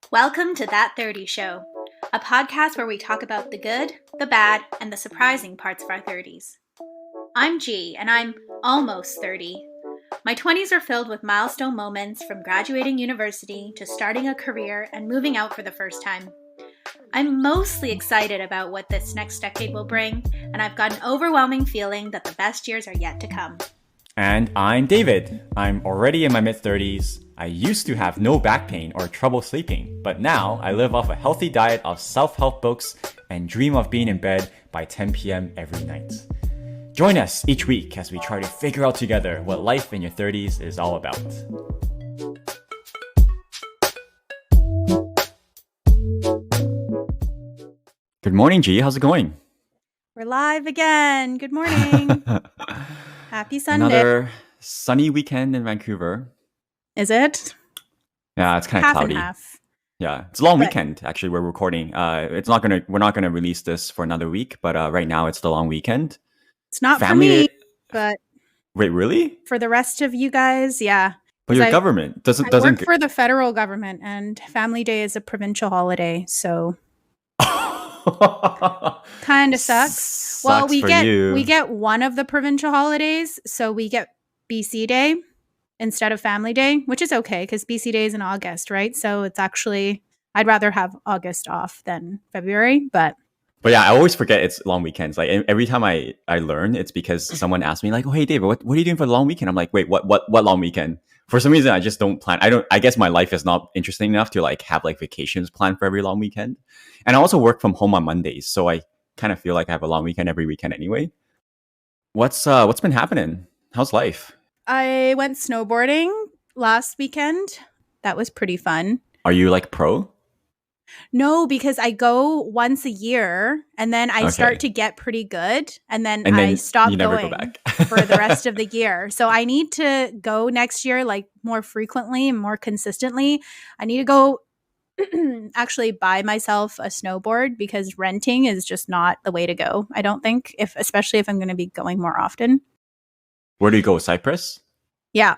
Welcome to That 30 Show, a podcast where we talk about the good, the bad, and the surprising parts of our 30s. I'm G, and I'm almost 30. My 20s are filled with milestone moments from graduating university to starting a career and moving out for the first time. I'm mostly excited about what this next decade will bring, and I've got an overwhelming feeling that the best years are yet to come. And I'm David. I'm already in my mid-30s. I used to have no back pain or trouble sleeping, but now I live off a healthy diet of self-help books and dream of being in bed by 10 p.m. every night. Join us each week as we try to figure out together what life in your 30s is all about. Good morning, G. How's it going? We're live again. Good morning. Happy Sunday. Another sunny weekend in Vancouver. Is it? Yeah, it's kind of cloudy. Half and half. Yeah, it's a long weekend. Actually, we're recording. We're not gonna release this for another week, but right now it's the long weekend. It's not Family for me, but wait, really? For the rest of you guys, yeah. But your government doesn't. I work for the federal government, and Family Day is a provincial holiday, so kind of sucks. Well, we get one of the provincial holidays, so we get BC Day instead of Family Day, which is okay because BC Day is in August, right? So it's actually, I'd rather have August off than February, but yeah, I always forget it's long weekends. Like every time I learn, it's because someone asks me like, "Oh, hey, David, what are you doing for the long weekend?" I'm like, "Wait, what long weekend?" For some reason, I just don't plan. I guess my life is not interesting enough to like have like vacations planned for every long weekend. And I also work from home on Mondays, so I kind of feel like I have a long weekend every weekend anyway. What's been happening? How's life? I went snowboarding last weekend. That was pretty fun. Are you like pro? No, because I go once a year and then I start to get pretty good and then I stop going for the rest of the year. So I need to go next year like more frequently and more consistently. I need to go actually buy myself a snowboard because renting is just not the way to go. I don't think, especially if I'm going to be going more often. Where do you go? Cyprus? Yeah.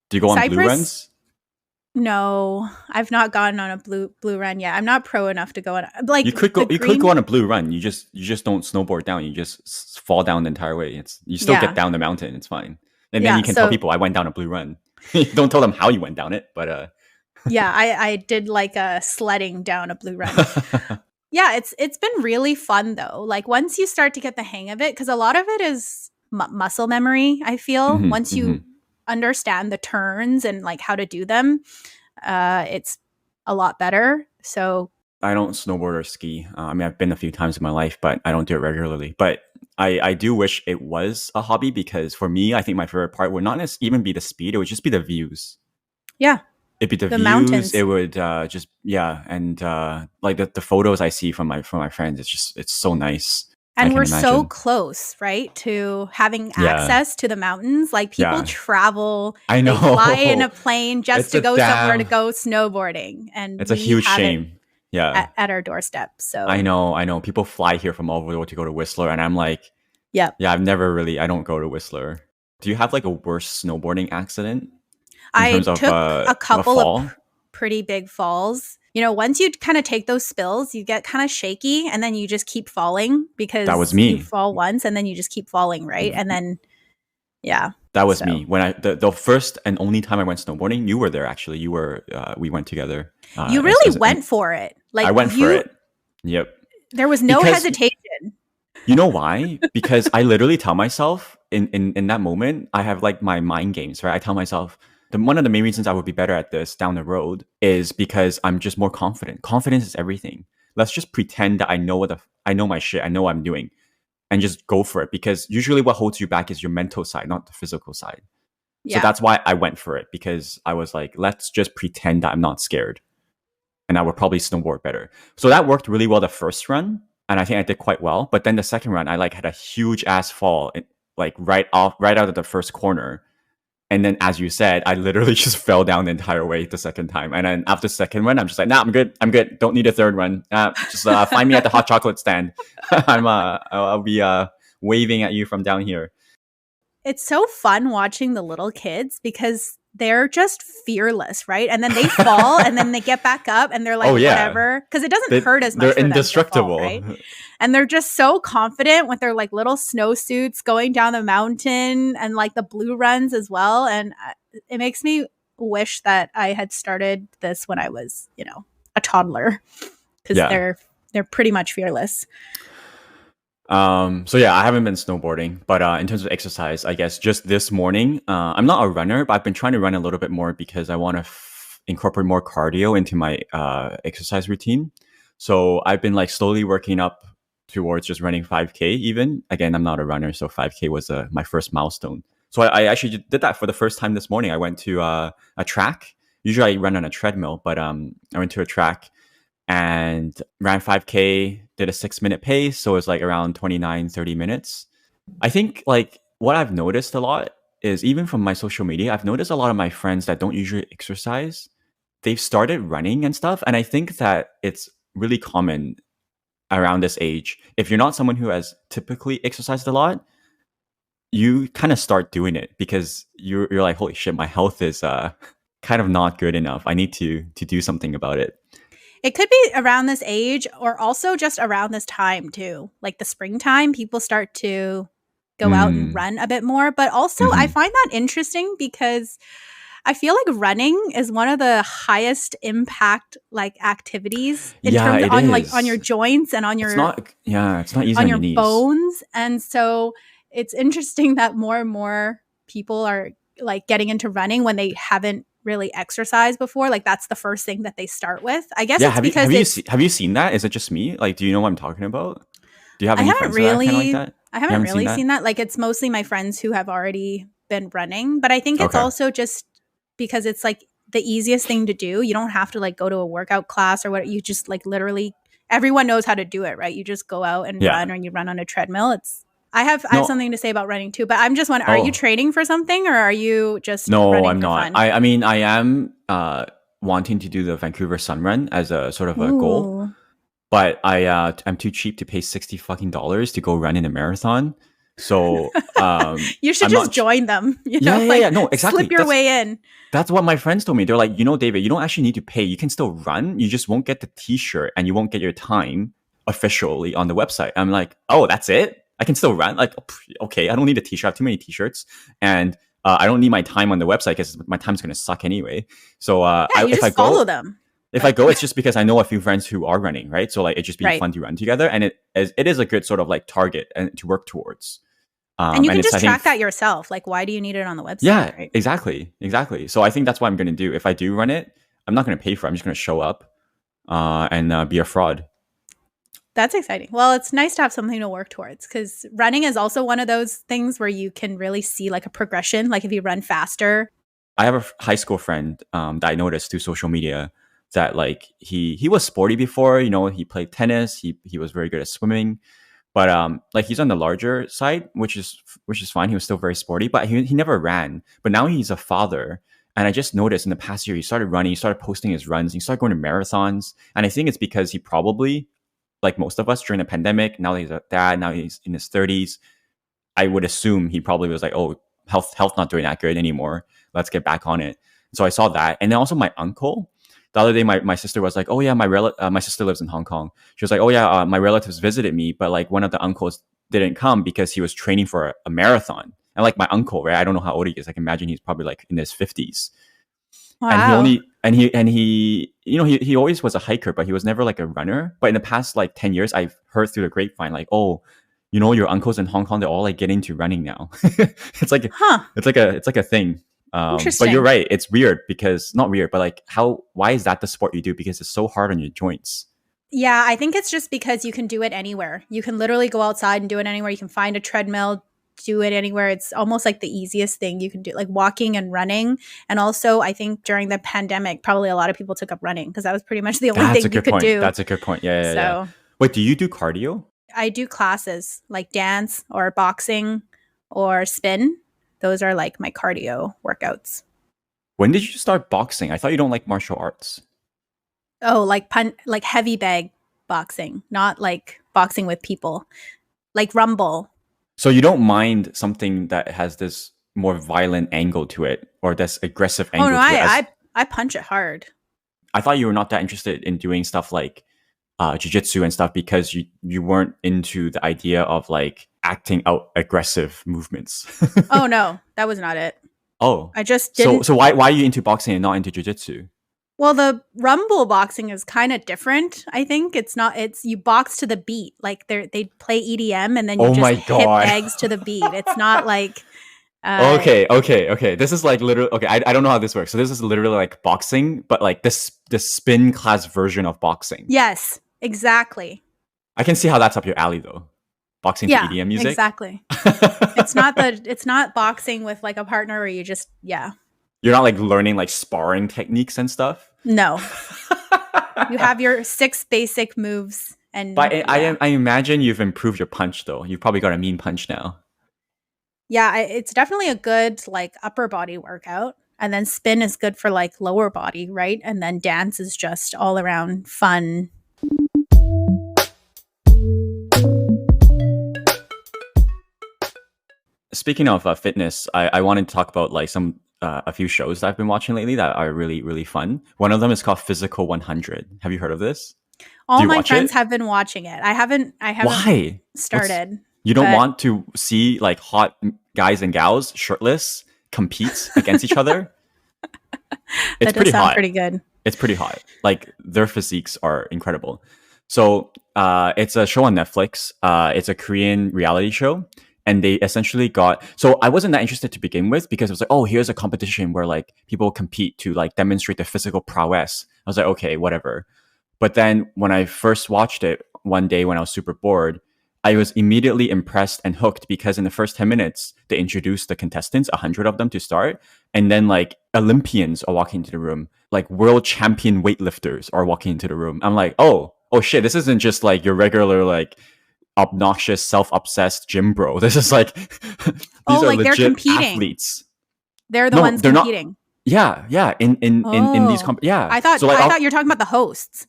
Do you go on blue runs? No, I've not gone on a blue run yet. I'm not pro enough to go on. Like you could go on a blue run. You just don't snowboard down. You just fall down the entire way. You still get down the mountain. It's fine. And then you can tell people I went down a blue run. Don't tell them how you went down it, but yeah, I did like a sledding down a blue run. Yeah, it's been really fun though. Like once you start to get the hang of it, because a lot of it is muscle memory. I feel once you understand the turns and like how to do them, it's a lot better. So I don't snowboard or ski. I mean, I've been a few times in my life, but I don't do it regularly. But I do wish it was a hobby because for me, I think my favorite part would not even be the speed. It would just be the views. Yeah. It'd be the views. Mountains. It would and like the photos I see from my friends. It's so nice. And we're so close, right, to having access to the mountains. Like people travel, I know, they fly in a plane just to go somewhere to go snowboarding, and it's a huge shame. At our doorstep. So I know. People fly here from all over the world to go to Whistler, and I'm like, yeah, I don't go to Whistler. Do you have like a worse snowboarding accident? I took a couple of pretty big falls. You know, once you kind of take those spills, you get kind of shaky and then you just keep falling because that was me. You fall once and then you just keep falling, right? And then, yeah. That was me. When the first and only time I went snowboarding, you were there actually. You were, we went together. You really went for it. Like I went for it. Yep. There was no hesitation. You know why? Because I literally tell myself in that moment, I have like my mind games, right? I tell myself, one of the main reasons I would be better at this down the road is because I'm just more confident. Confidence is everything. Let's just pretend that I know my shit. I know what I'm doing, and just go for it. Because usually, what holds you back is your mental side, not the physical side. Yeah. So that's why I went for it because I was like, let's just pretend that I'm not scared, and I would probably snowboard better. So that worked really well the first run, and I think I did quite well. But then the second run, I like had a huge ass fall, like right out of the first corner. And then, as you said, I literally just fell down the entire way the second time. And then after the second run, I'm just like, nah, I'm good. Don't need a third run. Just find me at the hot chocolate stand. I'll be waving at you from down here. It's so fun watching the little kids because they're just fearless, right? And then they fall and then they get back up and they're like, Oh yeah, whatever. Because it doesn't hurt as they're much for them to fall, indestructible. right? And they're just so confident with their like little snowsuits going down the mountain and like the blue runs as well. And it makes me wish that I had started this when I was, a toddler, because Yeah. they're pretty much fearless. So yeah, I haven't been snowboarding, but in terms of exercise, I guess just this morning, I'm not a runner, but I've been trying to run a little bit more because I want to incorporate more cardio into my exercise routine. So I've been like slowly working up towards just running 5K. Even again, I'm not a runner, so 5K was my first milestone. So I actually did that for the first time this morning. I went to a track. Usually I run on a treadmill, but I went to a track and ran 5K, did a 6 minute pace. So it's like around 29, 30 minutes. I think like what I've noticed a lot is even from my social media, I've noticed a lot of my friends that don't usually exercise, they've started running and stuff. And I think that it's really common around this age. If you're not someone who has typically exercised a lot, you kind of start doing it because you're like, holy shit, my health is kind of not good enough. I need to do something about it. It could be around this age or also just around this time too. Like the springtime, people start to go out and Mm. run a bit more. But also, I Hmm. find that interesting because I feel like running is one of the highest impact like activities in Yeah, terms it on your is. joints and It's not. Yeah, it's not easy on on your your knees. bones. And so it's interesting that more and more people are like getting into running when they haven't really exercised before. Like that's the first thing that they start with. I guess Yeah, it's because it's have you seen that? Is it just me? Like, do you know what I'm talking about? Do you have I any haven't friends that are kind of like really that? I You haven't haven't seen really that? seen that. Like it's mostly my friends who have already been running, but I think it's Okay. also just because it's like the easiest thing to do. You don't have to like go to a workout class or what, you just like literally everyone knows how to do it, right? You just go out and Yeah. run or you run on a treadmill. It's I have No. something to say about running too, but I'm just wondering, are you Oh training for something or are you just no, running I'm for not. fun? I mean, I am wanting to do the Vancouver Sun Run as a sort of a goal, Ooh. but I'm too cheap to pay $60 fucking to go run in a marathon. So You should I'm just not. join them, Yeah, yeah, yeah. like No, slip exactly. your way in. That's what my friends told me. They're like, David, you don't actually need to pay. You can still run. You just won't get the T-shirt and you won't get your time officially on the website. I'm like, oh, that's it. I can still run. Like, okay, I don't need a T-shirt. I have too many T-shirts, and I don't need my time on the website because my time's gonna suck anyway. So, Yeah, you just follow them. if I Like go, it's just because I know a few friends who are running, right? So like, it just be right. fun to run together, and it is a good sort of like target and to work towards. And you And can it's I just think track that yourself. Like, why do you need it on the website, yeah, right? exactly, exactly. So I think that's what I'm going to do. If I do run it, I'm not going to pay for it. I'm just going to show up and be a fraud. That's exciting. Well, it's nice to have something to work towards because running is also one of those things where you can really see like a progression. Like if you run faster. I have a high school friend that I noticed through social media that like he was sporty before. He played tennis. He was very good at swimming. But like he's on the larger side, which is fine. He was still very sporty, but he never ran. But now he's a father, and I just noticed in the past year he started running. He started posting his runs. He started going to marathons, and I think it's because he probably, like most of us during the pandemic, now that he's a dad, now he's in his 30s. I would assume he probably was like, oh, health not doing that good anymore. Let's get back on it. So I saw that, and then also my uncle. The other day, my sister was like, "Oh yeah, my sister lives in Hong Kong." She was like, "Oh yeah, my relatives visited me, but like one of the uncles didn't come because he was training for a marathon." And like my uncle, right? I don't know how old he is. I can imagine he's probably like in his 50s. And he Wow. only and he always was a hiker, but he was never like a runner. But in the past like 10 years, I've heard through the grapevine like, "Oh, your uncles in Hong Kong, they're all like getting into running now." it's like Huh. it's like a thing. But you're Interesting. right. It's weird because not weird, but like why is that the sport you do? Because it's so hard on your joints. Yeah, I think it's just because you can do it anywhere. You can literally go outside and do it anywhere. You can find a treadmill, do it anywhere. It's almost like the easiest thing you can do, like walking and running. And also, I think during the pandemic, probably a lot of people took up running because that was pretty much the only That's a thing you good could point. do. That's a good point. Yeah, yeah, yeah. So Wait, do you do cardio? I do classes like dance or boxing or spin. Those are like my cardio workouts. When did you start boxing? I thought you don't like martial arts. Oh, like heavy bag boxing, not like boxing with people. Like Rumble. So you don't mind something that has this more violent angle to it, or this aggressive Oh no, angle to it. I punch it hard. I thought you were not that interested in doing stuff like jiu-jitsu and stuff because you weren't into the idea of like acting out aggressive movements. Oh no, that was not it. Oh, I just so didn't. so why are you into boxing and not into jiu-jitsu? Well, the rumble boxing is kind of different. I think it's not. It's you box to the beat. Like they play EDM and then you Oh just my hit god. eggs to the beat. It's not like. Okay. This is like literally okay. I don't know how this works. So this is literally like boxing, but like this spin class version of boxing. Yes, exactly. I can see how that's up your alley though. Boxing to Yeah, EDM music. exactly. It's not boxing with like a partner where you just You're not like learning like sparring techniques and stuff. No. You have your 6 basic moves and But I imagine you've improved your punch though. You've probably got a mean punch now. Yeah, it's definitely a good like upper body workout. And then spin is good for like lower body, right? And then dance is just all around fun. Speaking of fitness, I wanted to talk about like some a few shows that I've been watching lately that are really really fun. One of them is called Physical 100. Have you heard of this? All my friends have been watching it. I haven't Why? started. You don't want to see like hot guys and gals shirtless compete against each other? It's pretty hot. Pretty good. It's pretty hot. Like their physiques are incredible. So it's a show on Netflix. It's a Korean reality show. And they essentially got, so I wasn't that interested to begin with because it was like, oh, here's a competition where like people compete to like demonstrate their physical prowess. I was like, okay, whatever. But then when I first watched it one day when I was super bored, I was immediately impressed and hooked because in the first 10 minutes, they introduced the contestants, 100 of them to start. And then like Olympians are walking into the room, like world champion weightlifters are walking into the room. I'm like, oh shit, this isn't just like your regular like obnoxious, self-obsessed gym bro. This is like these are legit athletes. They're the ones competing. Yeah. In these I thought you were talking about the hosts.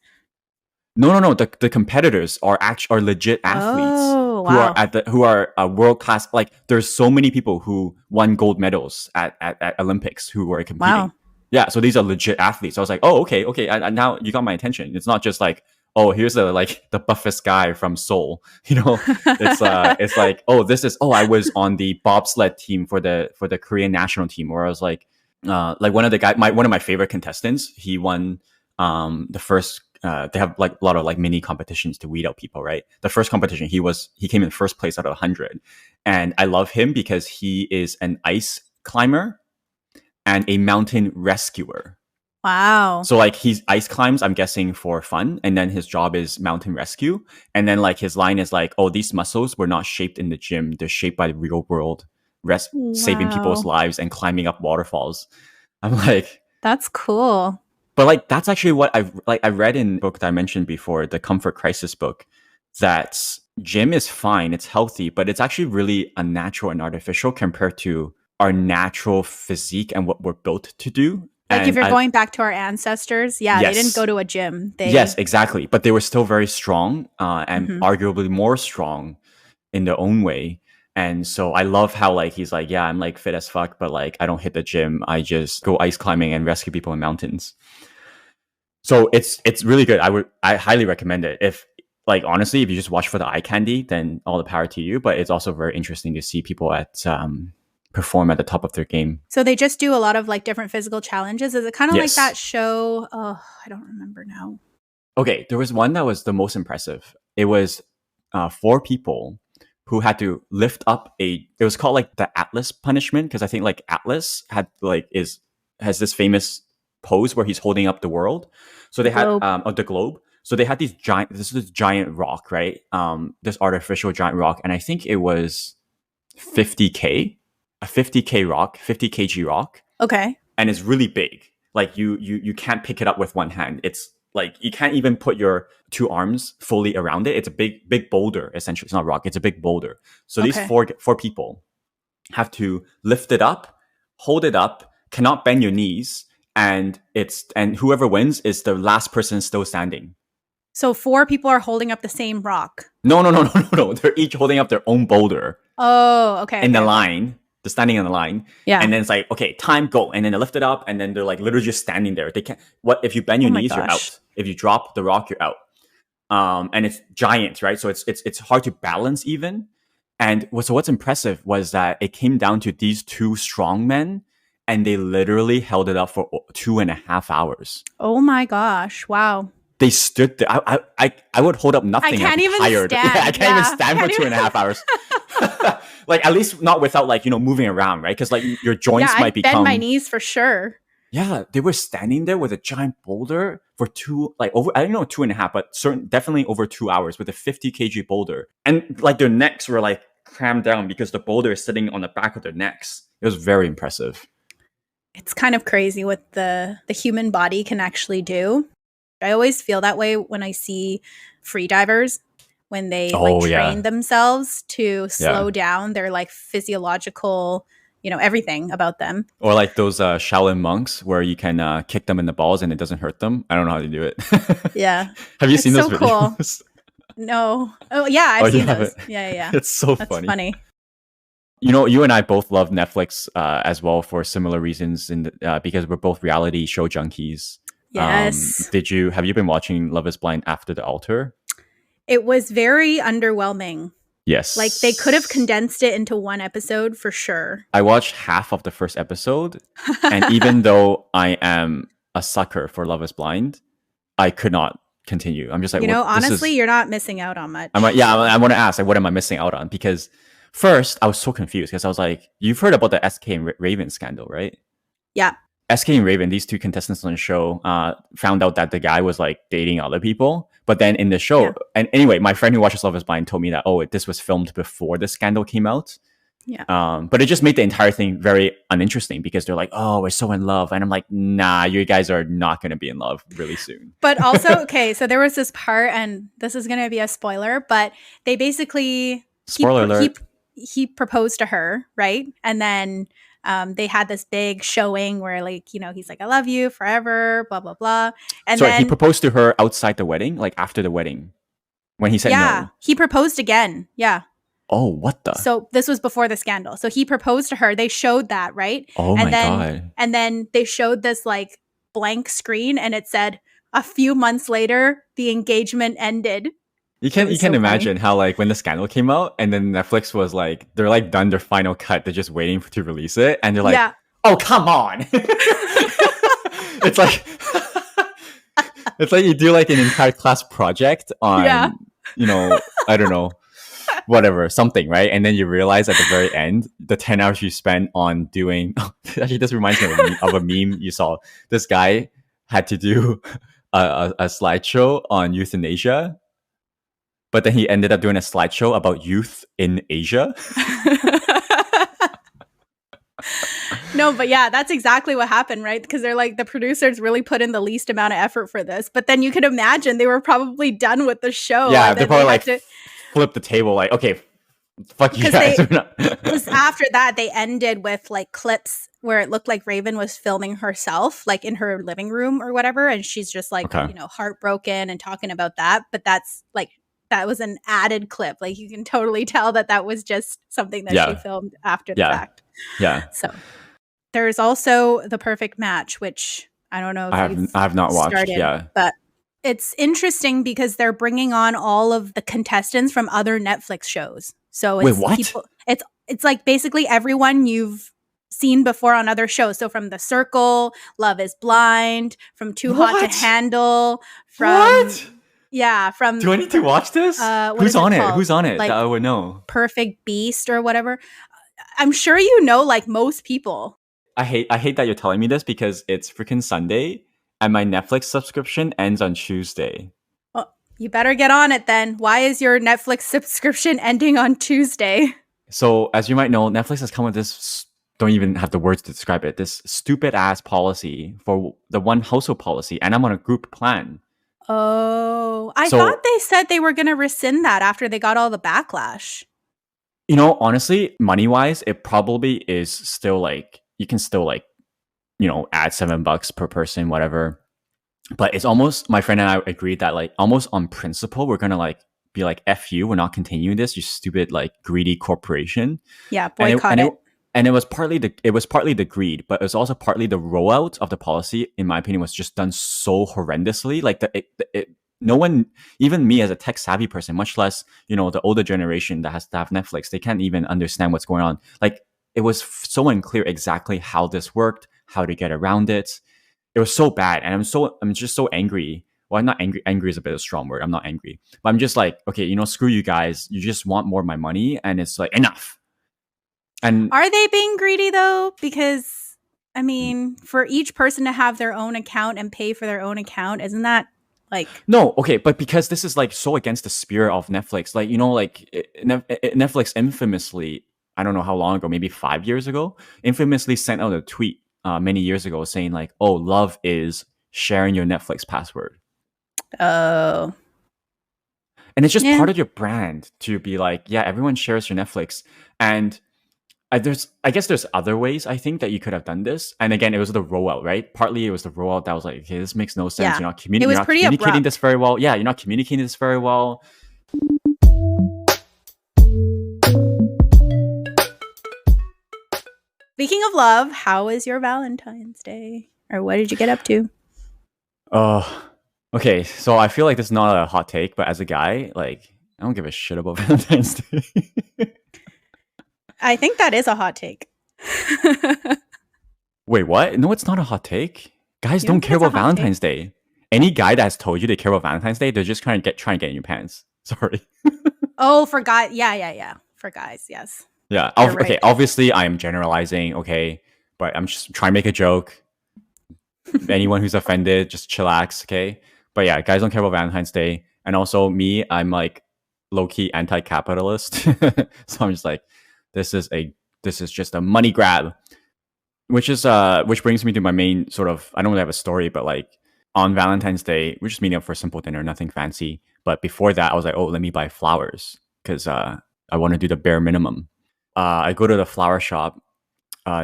No. The competitors are legit athletes who are world class. Like there's so many people who won gold medals at Olympics who were competing. Wow. Yeah, so these are legit athletes. I was like, oh, okay. And now you got my attention. It's not just like, oh, here's the buffest guy from Seoul. You know, it's like, I was on the bobsled team for the Korean national team, where I was like one of my favorite contestants. He won the first. They have like a lot of like mini competitions to weed out people, right? The first competition, he came in first place out of 100, and I love him because he is an ice climber and a mountain rescuer. Wow. So like he's ice climbs, I'm guessing for fun, and then his job is mountain rescue. And then like his line is like, oh, these muscles were not shaped in the gym; they're shaped by the real world, saving people's lives and climbing up waterfalls. I'm like, that's cool. But like that's actually what I read in the book that I mentioned before, the Comfort Crisis book, that gym is fine, it's healthy, but it's actually really unnatural and artificial compared to our natural physique and what we're built to do. Like if you're going back to our ancestors, yes. They didn't go to a gym. Yes, exactly. But they were still very strong and arguably more strong in their own way. And so I love how like he's like, yeah, I'm like fit as fuck, but like I don't hit the gym. I just go ice climbing and rescue people in mountains. So it's really good. I highly recommend it. If like honestly, if you just watch for the eye candy, then all the power to you. But it's also very interesting to see people perform at the top of their game. So they just do a lot of like different physical challenges. Is it kind of like that show? Oh, I don't remember now. Okay, there was one that was the most impressive. It was 4 people who had to lift up it was called like the Atlas punishment, because I think like Atlas has this famous pose where he's holding up the world. So they had the globe. So they had this giant rock, right? This artificial giant rock, and I think it was 50K. A 50K rock, 50 kg rock. Okay. And it's really big. Like you can't pick it up with one hand. It's like you can't even put your 2 arms fully around it. It's a big boulder, essentially. It's not a rock, it's a big boulder. So these four people have to lift it up, hold it up, cannot bend your knees, and whoever wins is the last person still standing. So 4 people are holding up the same rock. No. They're each holding up their own boulder. Oh, okay. In the line. They're standing in the line. Yeah. And then it's like, okay, time, go. And then they lift it up, and then they're like literally just standing there. They can't. What if you bend your Oh my knees, you're gosh. out. If you drop the rock, you're out. And it's giant, right? So it's hard to balance even. And what's impressive was that it came down to these two strong men, and they literally held it up for 2.5 hours. Oh my gosh! Wow. They stood there. I would hold up nothing. I can't even tired. stand. Yeah, I can't even stand for 2.5 hours. Like at least not without like moving around, right? Because like your joints might become. Bend my knees for sure. Yeah, they were standing there with a giant boulder for over, I don't know, 2.5, but definitely over 2 hours with a 50 kg boulder. And like their necks were like crammed down because the boulder is sitting on the back of their necks. It was very impressive. It's kind of crazy what the human body can actually do. I always feel that way when I see free divers, when they train themselves to slow down their like physiological, everything about them. Or like those Shaolin monks where you can kick them in the balls and it doesn't hurt them. I don't know how to do it. Yeah. Have you seen those videos? Cool. No. Oh yeah, I've seen those. Yeah. It's so That's funny. You and I both love Netflix as well for similar reasons, because we're both reality show junkies. Yes. Have you been watching Love is Blind After the Altar? It was very underwhelming. Yes. Like they could have condensed it into one episode for sure. I watched half of the first episode, and even though I am a sucker for Love is Blind, I could not continue. I'm just like, honestly, you're not missing out on much. I want to ask, like, what am I missing out on? Because first, I was so confused because I was like, you've heard about the SK and Raven scandal, right? Yeah. SK and Raven, these two contestants on the show, found out that the guy was like dating other people. But then in the show, and anyway, my friend who watches Love is Blind told me that, this was filmed before the scandal came out. Yeah. But it just made the entire thing very uninteresting because they're like, oh, we're so in love. And I'm like, nah, you guys are not going to be in love really soon. But also, okay, so there was this part, and this is going to be a spoiler, but they basically... Spoiler alert. He proposed to her, right? And then they had this big showing where like, he's like, I love you forever, blah, blah, blah. And he proposed to her outside the wedding, like after the wedding, when he said no. He proposed again. Yeah. Oh, what the? So this was before the scandal. So he proposed to her. They showed that, right? Oh my God. And then they showed this like blank screen and it said, a few months later, the engagement ended. You can imagine how like when the scandal came out and then Netflix was like, they're like done their final cut. They're just waiting to release it. And they're like, oh, come on. It's like, it's like you do like an entire class project on, I don't know, whatever, something, right? And then you realize at the very end, the 10 hours you spent on doing, actually this reminds me of a meme you saw. This guy had to do a slideshow on euthanasia. But then he ended up doing a slideshow about youth in Asia. No, but yeah, that's exactly what happened, right? Because they're like, the producers really put in the least amount of effort for this. But then you can imagine they were probably done with the show. Yeah, they're probably like flip the table like, okay, fuck you guys. Because after that, they ended with like clips where it looked like Raven was filming herself, like in her living room or whatever. And she's just like, heartbroken and talking about that. But that's like, that was an added clip. Like you can totally tell that was just something that she filmed after the fact. Yeah. So there's also The Perfect Match, which I don't know if I have not watched. Yeah. But it's interesting because they're bringing on all of the contestants from other Netflix shows. So it's what? It's like basically everyone you've seen before on other shows. So from The Circle, Love is Blind, from Too Hot to Handle, from what? Yeah, from... Do I need to watch this? Who's on it? Who's on it? Like, that I would know. Perfect Beast or whatever. I'm sure you know, like most people. I hate that you're telling me this because it's freaking Sunday and my Netflix subscription ends on Tuesday. Well, you better get on it then. Why is your Netflix subscription ending on Tuesday? So, as you might know, Netflix has come with this... don't even have the words to describe it. This stupid ass policy for the one household policy, and I'm on a group plan. Oh, I thought they said they were going to rescind that after they got all the backlash. Honestly, money-wise, it probably is still like, you can still like, add $7 per person, whatever. But it's almost, my friend and I agreed that like almost on principle, we're going to like be like, F you, we're not continuing this, you stupid like greedy corporation. Yeah, boycott it. And it was partly the greed, but it was also partly the rollout of the policy. In my opinion, was just done so horrendously. Like no one, even me as a tech savvy person, much less the older generation that has to have Netflix, they can't even understand what's going on. Like it was so unclear exactly how this worked, how to get around it. It was so bad, and I'm just so angry. Well, I'm not angry. Angry is a bit of a strong word. I'm not angry, but I'm just like, okay, screw you guys. You just want more of my money, and it's like enough. And Are they being greedy though? Because I mean, for each person to have their own account and pay for their own account, isn't that like no, okay, but because this is like so against the spirit of Netflix, like Netflix infamously, I don't know how long ago, maybe 5 years ago, infamously sent out a tweet many years ago saying like, "Oh, love is sharing your Netflix password," oh and it's just yeah. part of your brand to be like, yeah, everyone shares your Netflix, and I guess there's other ways I think that you could have done this. And again, it was the rollout, right? Partly it was the rollout that was like, okay, this makes no sense. Yeah. It was You're not pretty communicating this abrupt. very well. Yeah, you're not communicating this very well. Speaking of love, how was your Valentine's Day? Or what did you get up to? Okay. So I feel like this is not a hot take, but as a guy, like I don't give a shit about Valentine's Day. I think that is a hot take. Wait, what? No, it's not a hot take. Guys You don't don't think care it's a about hot take? Valentine's Day. Any guy that has told you they care about Valentine's Day, they're just trying to get in your pants. Sorry. Oh, for guys. Yeah. For guys, yes. Yeah. You're right Okay. there. Obviously, I am generalizing. Okay, but I'm just trying to make a joke. Anyone who's offended, just chillax. Okay. But yeah, guys don't care about Valentine's Day, and also me, I'm like low key anti-capitalist. So I'm just like, this is a this is just a money grab, which brings me to my main sort of. I don't really have a story, but like on Valentine's Day, we're just meeting up for a simple dinner, nothing fancy. But before that, I was like, oh, let me buy flowers because I want to do the bare minimum. I go to the flower shop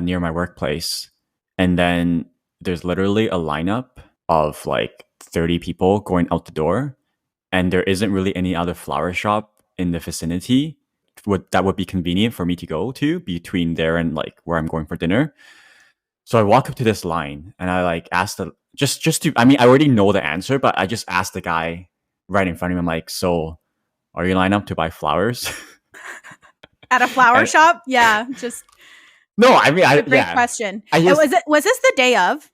near my workplace, and then there's literally a lineup of like 30 people going out the door, and there isn't really any other flower shop in the vicinity that would be convenient for me to go to between there and like where I'm going for dinner. So I walk up to this line and I like ask the just to I mean I already know the answer, but I just asked the guy right in front of me. I'm like, so are you lined up to buy flowers? At a flower And shop? Yeah, just no, I mean a I great yeah. question. I And just was this the day of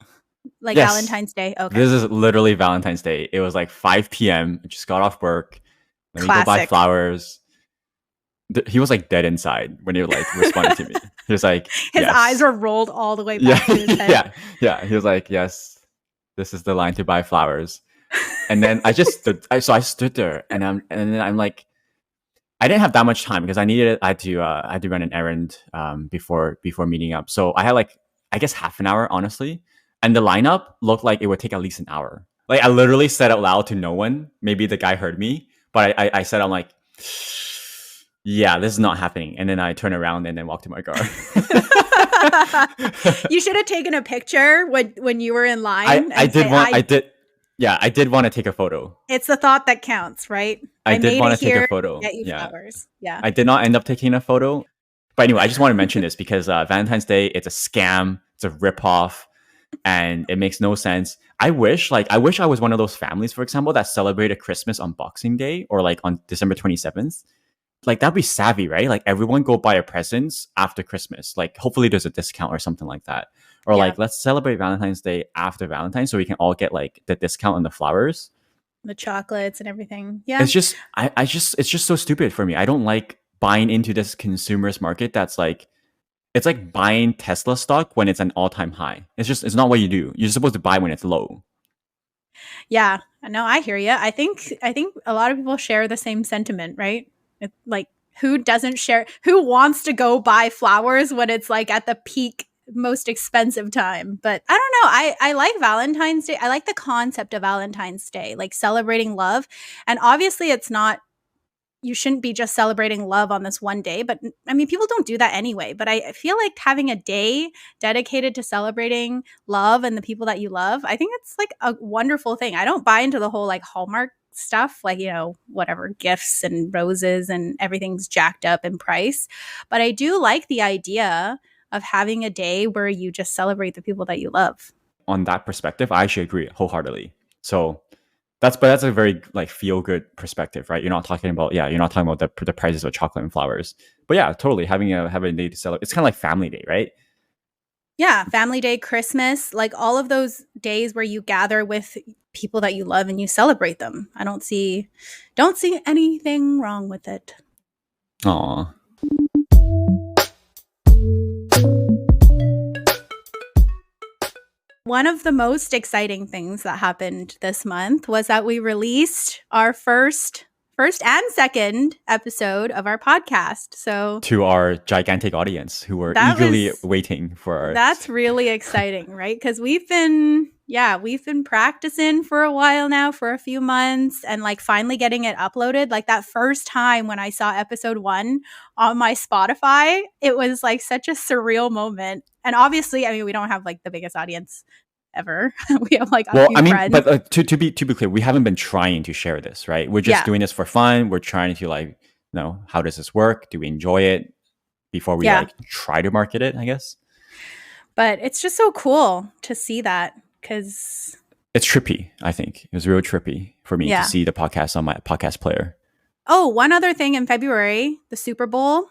like yes. Valentine's Day? Okay. This is literally Valentine's Day. It was like 5 p.m. I just got off work. Let me go buy Classic. flowers. He was like dead inside when he like responded to me. He was like, His eyes "Yes, were rolled all the way yeah, back to his head. yeah." He was like, "Yes, this is the line to buy flowers." And then I just stood. So I stood there, and then I'm like, I didn't have that much time because I had to run an errand before meeting up. So I had like I guess half an hour honestly, and the lineup looked like it would take at least an hour. Like I literally said out loud to no one. Maybe the guy heard me, but I said I'm like, yeah, this is not happening. And then I turn around and then walk to my car. You should have taken a picture when you were in line I and did say, want I did yeah I did want to take a photo. it's the thought that counts, right? I I did made want it to take a here to photo. get you Yeah. flowers. Yeah. I did not end up taking a photo. But anyway, I just want to mention this because Valentine's Day, it's a scam, it's a ripoff, and it makes no sense. I wish I was one of those families, for example, that celebrated Christmas on Boxing Day or like on December 27th. Like that'd be savvy, right? Like everyone go buy a presents after Christmas. Like hopefully there's a discount or something like that. Or Yeah. like let's celebrate Valentine's Day after Valentine's so we can all get like the discount on the flowers. The chocolates and everything. Yeah. It's just I just it's just so stupid for me. I don't like buying into this consumers market that's like it's like buying Tesla stock when it's an all-time high. It's not what you do. You're supposed to buy when it's low. Yeah. No, I hear you. I think a lot of people share the same sentiment, right? Like who wants to go buy flowers when it's like at the peak most expensive time? But I don't know. I like Valentine's Day. I like the concept of Valentine's Day, like celebrating love. And obviously it's not you shouldn't be just celebrating love on this one day, but I mean people don't do that anyway. But I feel like having a day dedicated to celebrating love and the people that you love, I think it's like a wonderful thing. I don't buy into the whole like Hallmark stuff, like, whatever, gifts and roses and everything's jacked up in price. But I do like the idea of having a day where you just celebrate the people that you love. On that perspective, I actually agree wholeheartedly. So that's a very like feel good perspective, right? You're not talking about the prices of chocolate and flowers, but yeah, totally having a day to celebrate. It's kind of like family day, right? Yeah, family day, Christmas, like all of those days where you gather with people that you love and you celebrate them. I don't see anything wrong with it. Aw. One of the most exciting things that happened this month was that we released our first and second episode of our podcast. So To our gigantic audience who were eagerly waiting for our... That's really exciting, right? Because we've been practicing for a while now, for a few months, and like finally getting it uploaded. Like that first time when I saw episode 1 on my Spotify, it was like such a surreal moment. And obviously, I mean, we don't have like the biggest audience ever. We have like a few friends. But to be clear, we haven't been trying to share this, right? We're just doing this for fun. We're trying to like, how does this work? Do we enjoy it before we like try to market it, I guess? But it's just so cool to see that because it's trippy. I think it was real trippy for me to see the podcast on my podcast player. Oh, one other thing in February, the Super Bowl.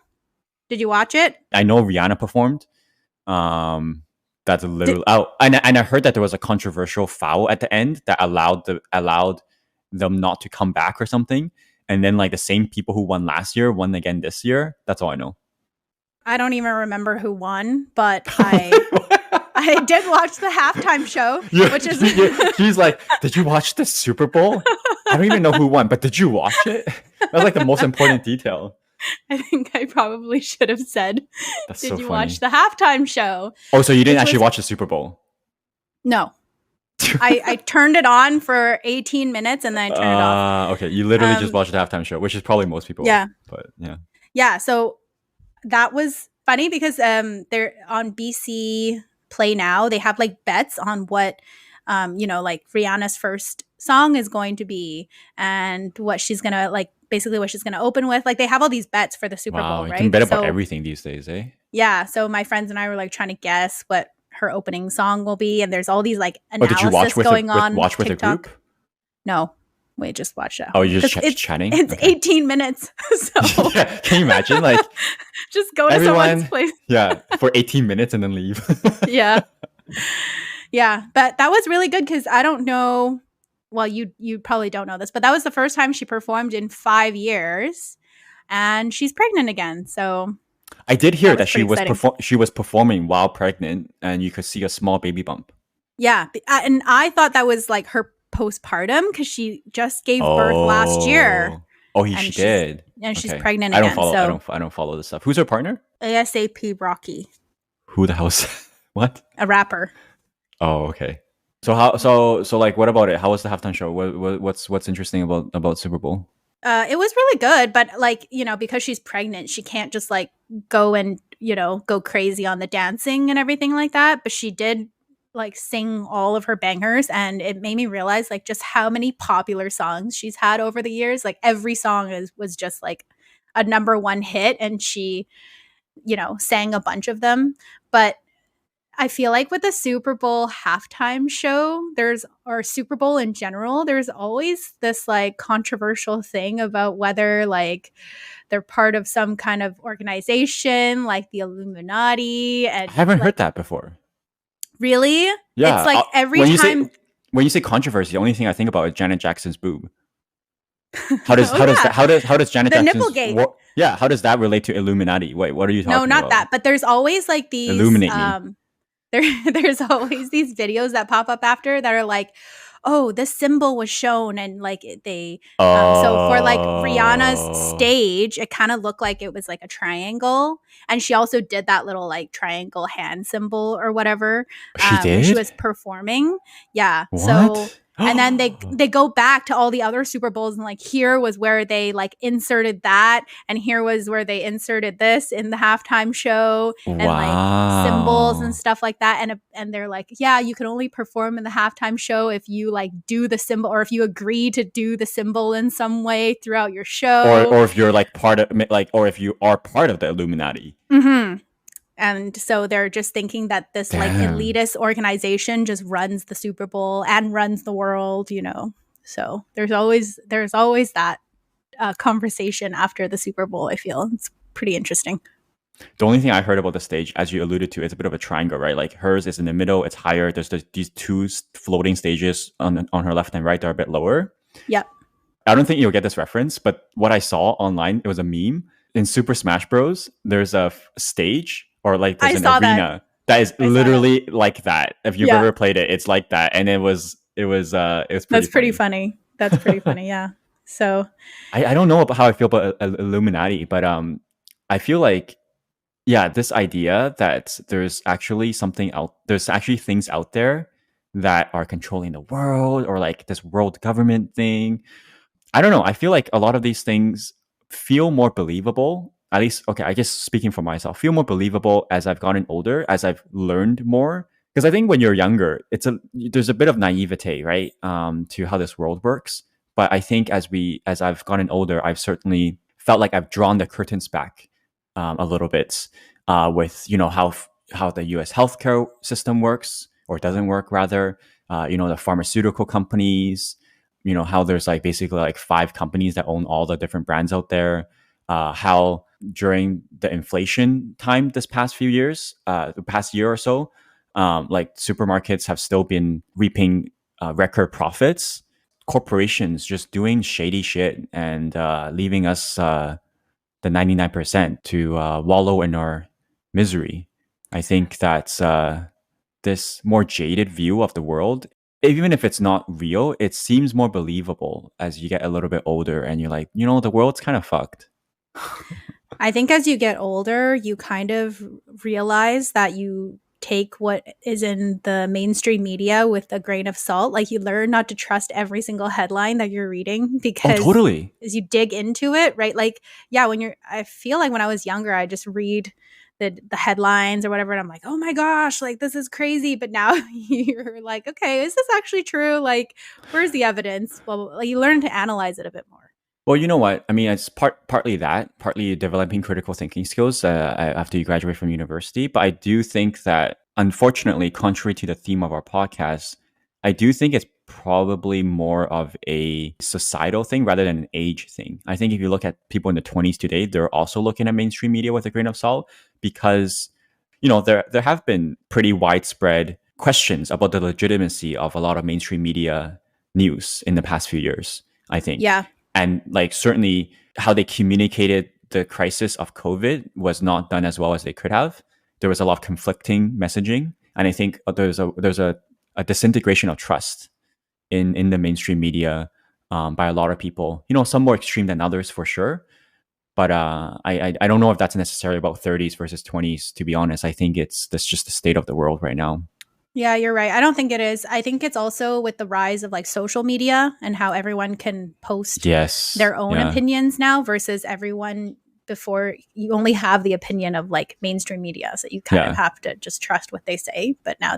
Did you watch it? I know Rihanna performed. That's a little out, and I heard that there was a controversial foul at the end that allowed them not to come back or something. And then like the same people who won last year won again this year. That's all I know. I don't even remember who won, but I did watch the halftime show, which is... He's like, did you watch the Super Bowl? I don't even know who won, but did you watch it? That's like the most important detail. I think I probably should have said, That's did so you funny. watch the halftime show? Oh, so you didn't actually watch the Super Bowl? No. I turned it on for 18 minutes and then I turned it off. Okay, you literally just watched the halftime show, which is probably most people. Yeah. But yeah. Yeah, so that was funny because they're on BC Play Now. They have like bets on what, like Rihanna's first song is going to be and what she's going to like, basically what she's going to open with. Like they have all these bets for the Super Bowl, right? You can bet about everything these days, eh? Yeah. So my friends and I were like trying to guess what her opening song will be. And there's all these like analysis going on. Watch with a group? No. We just watched it. Oh, you just chatting? It's 18 minutes. So yeah, can you imagine? Like just go to someone's place. Yeah, for 18 minutes and then leave. Yeah. Yeah. But that was really good because I don't know. Well, you probably don't know this, but that was the first time she performed in 5 years, and she's pregnant again. So I did hear that she was performing while pregnant, and you could see a small baby bump. Yeah, and I thought that was like her postpartum because she just gave birth last year. Oh, she did, and she's pregnant again. I don't follow this stuff. Who's her partner? ASAP Rocky. Who the hell's what? A rapper. Oh, okay. So like, what about it? How was the halftime show? What's interesting about Super Bowl? It was really good, but like, because she's pregnant, she can't just like go and, go crazy on the dancing and everything like that. But she did like sing all of her bangers, and it made me realize like just how many popular songs she's had over the years. Like every song was just like a number one hit, and she, sang a bunch of them. But I feel like with the Super Bowl halftime show, or Super Bowl in general, there's always this like controversial thing about whether like they're part of some kind of organization like the Illuminati. And I haven't heard that before. Really? Yeah. It's like every time. When you say controversy, the only thing I think about is Janet Jackson's boob. How does Janet Jackson's Nipplegate? Yeah, how does that relate to Illuminati? Wait, what are you talking about? No, not that. But there's always like these Illuminate me. There's always these videos that pop up after that are like, oh, this symbol was shown, and like they so for like Rihanna's stage, it kind of looked like it was like a triangle, and she also did that little like triangle hand symbol or whatever. She did? When she was performing. Yeah. What? So and then they go back to all the other Super Bowls, and like here was where they like inserted that, and here was where they inserted this in the halftime show, and like symbols and stuff like that. And they're like, yeah, you can only perform in the halftime show if you like do the symbol, or if you agree to do the symbol in some way throughout your show, or if you're like part of like, or if you are part of the Illuminati. Mm-hmm. And so they're just thinking that this like Damn. elitist organization just runs the Super Bowl and runs the world, you know. So there's always that conversation after the Super Bowl. I feel it's pretty interesting. The only thing I heard about the stage, as you alluded to, is a bit of a triangle, right? Like hers is in the middle, it's higher. There's these two floating stages on her left and right that are a bit lower. Yep. I don't think you'll get this reference, but what I saw online, it was a meme. In Super Smash Bros, there's a stage or like there's I an saw arena that is literally like that. If you've Yeah. ever played it, it's like that. And it was pretty That's pretty funny. funny. That's pretty funny. Yeah. So I don't know about how I feel about Illuminati, but I feel like yeah, this idea that there's actually things out there that are controlling the world or like this world government thing. I don't know. I feel like a lot of these things feel more believable. At least, okay, I guess speaking for myself, feel more believable as I've gotten older, as I've learned more. Because I think when you're younger, there's a bit of naivete, right, to how this world works. But I think as I've gotten older, I've certainly felt like I've drawn the curtains back a little bit with how the U.S. healthcare system works or doesn't work, rather. The pharmaceutical companies, how there's like basically like 5 companies that own all the different brands out there. How during the inflation time this past few years, the past year or so, like supermarkets have still been reaping record profits. Corporations just doing shady shit and leaving us the 99% to wallow in our misery. I think that this more jaded view of the world, even if it's not real, it seems more believable as you get a little bit older and you're like, the world's kind of fucked. I think as you get older, you kind of realize that you take what is in the mainstream media with a grain of salt. Like you learn not to trust every single headline that you're reading Oh, because totally. as you dig into it, right? Like, yeah, I feel like when I was younger, I just read the headlines or whatever, and I'm like, oh my gosh, like this is crazy. But now you're like, okay, is this actually true? Like, where's the evidence? Well, like you learn to analyze it a bit more. Well, you know what? I mean, it's partly that, partly developing critical thinking skills after you graduate from university. But I do think that, unfortunately, contrary to the theme of our podcast, I do think it's probably more of a societal thing rather than an age thing. I think if you look at people in the 20s today, they're also looking at mainstream media with a grain of salt because, there have been pretty widespread questions about the legitimacy of a lot of mainstream media news in the past few years, I think. Yeah. And like certainly how they communicated the crisis of COVID was not done as well as they could have. There was a lot of conflicting messaging, and I think there's a disintegration of trust in the mainstream media by a lot of people. Some more extreme than others for sure. But I don't know if that's necessarily about 30s versus 20s. To be honest, I think that's just the state of the world right now. Yeah, you're right. I don't think it is. I think it's also with the rise of like social media and how everyone can post Yes. their own Yeah. opinions now versus everyone before. You only have the opinion of like mainstream media. So you kind of have to just trust what they say. But now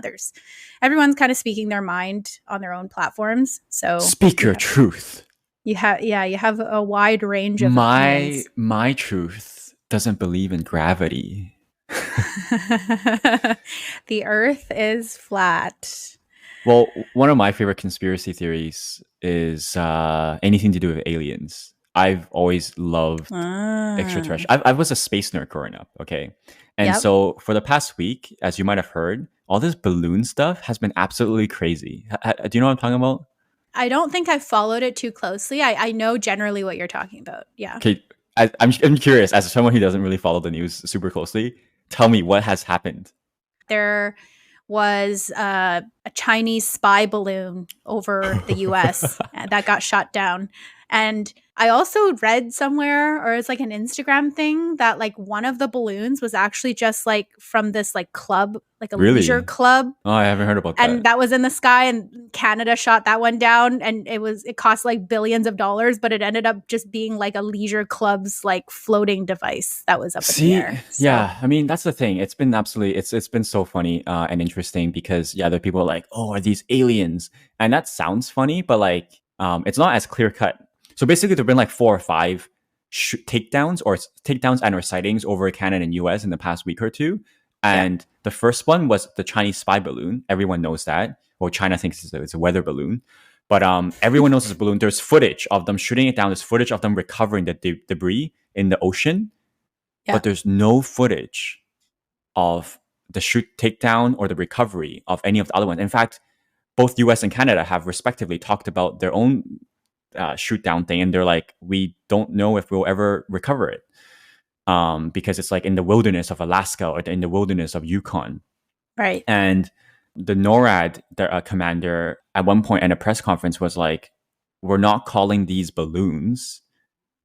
everyone's kind of speaking their mind on their own platforms. So speak your truth. You have a wide range of opinions. My truth doesn't believe in gravity. The earth is flat. Well, one of my favorite conspiracy theories is anything to do with aliens. I've always loved extraterrestrial. I was a space nerd growing up, okay? And so for the past week, as you might have heard, all this balloon stuff has been absolutely crazy. Do you know what I'm talking about? I don't think I've followed it too closely. I know generally what you're talking about. Yeah. Okay, I'm curious, as someone who doesn't really follow the news super closely, tell me what has happened. There was a Chinese spy balloon over the US that got shot down. And I also read somewhere, or it's like an Instagram thing, that like one of the balloons was actually just like from this like club, like a leisure club. Oh, I haven't heard about that. And that was in the sky, and Canada shot that one down, and it cost like billions of dollars, but it ended up just being like a leisure club's like floating device that was up in the air. So. Yeah, I mean that's the thing. It's been absolutely it's been so funny and interesting because there are people like, oh, are these aliens? And that sounds funny, but like it's not as clear cut. So basically, there've been like 4 or 5 takedowns and or sightings over Canada and US in the past week or two. And the first one was the Chinese spy balloon. Everyone knows that. Well, China thinks it's a weather balloon. But everyone knows it's a balloon. There's footage of them shooting it down. There's footage of them recovering the debris in the ocean. Yeah. But there's no footage of the shoot takedown or the recovery of any of the other ones. In fact, both US and Canada have respectively talked about their own shoot down thing. And they're like, we don't know if we'll ever recover it. Because it's like in the wilderness of Alaska or in the wilderness of Yukon. Right. And the NORAD commander at one point in a press conference was like, we're not calling these balloons.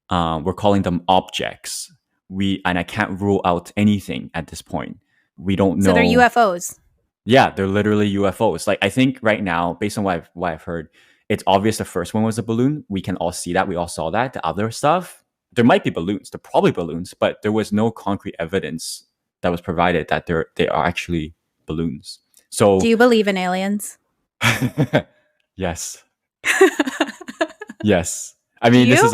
We're calling them objects. And I can't rule out anything at this point. We don't know. So they're UFOs. Yeah, they're literally UFOs. Like, I think right now, based on what I've heard, it's obvious the first one was a balloon. We can all see that. We all saw that. The other stuff, there might be balloons. They're probably balloons, but there was no concrete evidence that was provided that they are actually balloons. So, do you believe in aliens? Yes. Yes. I mean, this is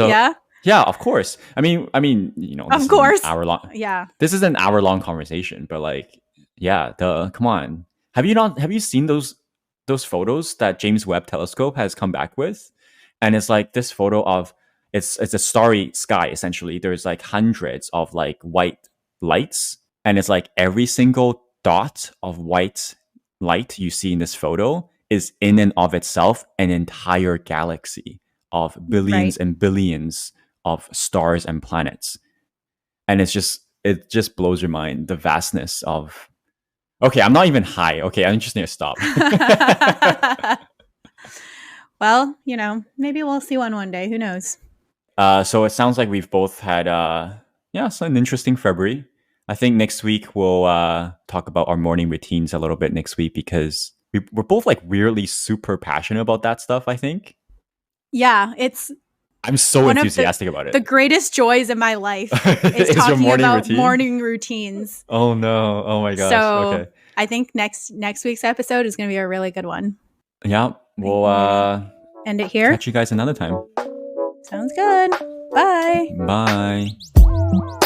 yeah, of course. I mean, you know, of course, hour long. Yeah, this is an hour-long conversation, but like, yeah, come on. Have you seen those photos that James Webb Telescope has come back with? And it's like this photo of it's a starry sky essentially. There's like hundreds of like white lights, and it's like every single dot of white light you see in this photo is in and of itself an entire galaxy of billions and billions of stars and planets. And it just blows your mind, the vastness of. Okay, I'm not even high. Okay, I just need to stop. Well, you know, maybe we'll see one day. Who knows? So it sounds like we've both had it's an interesting February. I think next week we'll talk about our morning routines a little bit next week, because we're both like weirdly super passionate about that stuff, I think. Yeah, I'm so enthusiastic about it. The greatest joys in my life is talking about morning routines. Oh no. Oh my gosh. So okay. I think next week's episode is going to be a really good one. Yeah. We'll end it here. Catch you guys another time. Sounds good. Bye. Bye.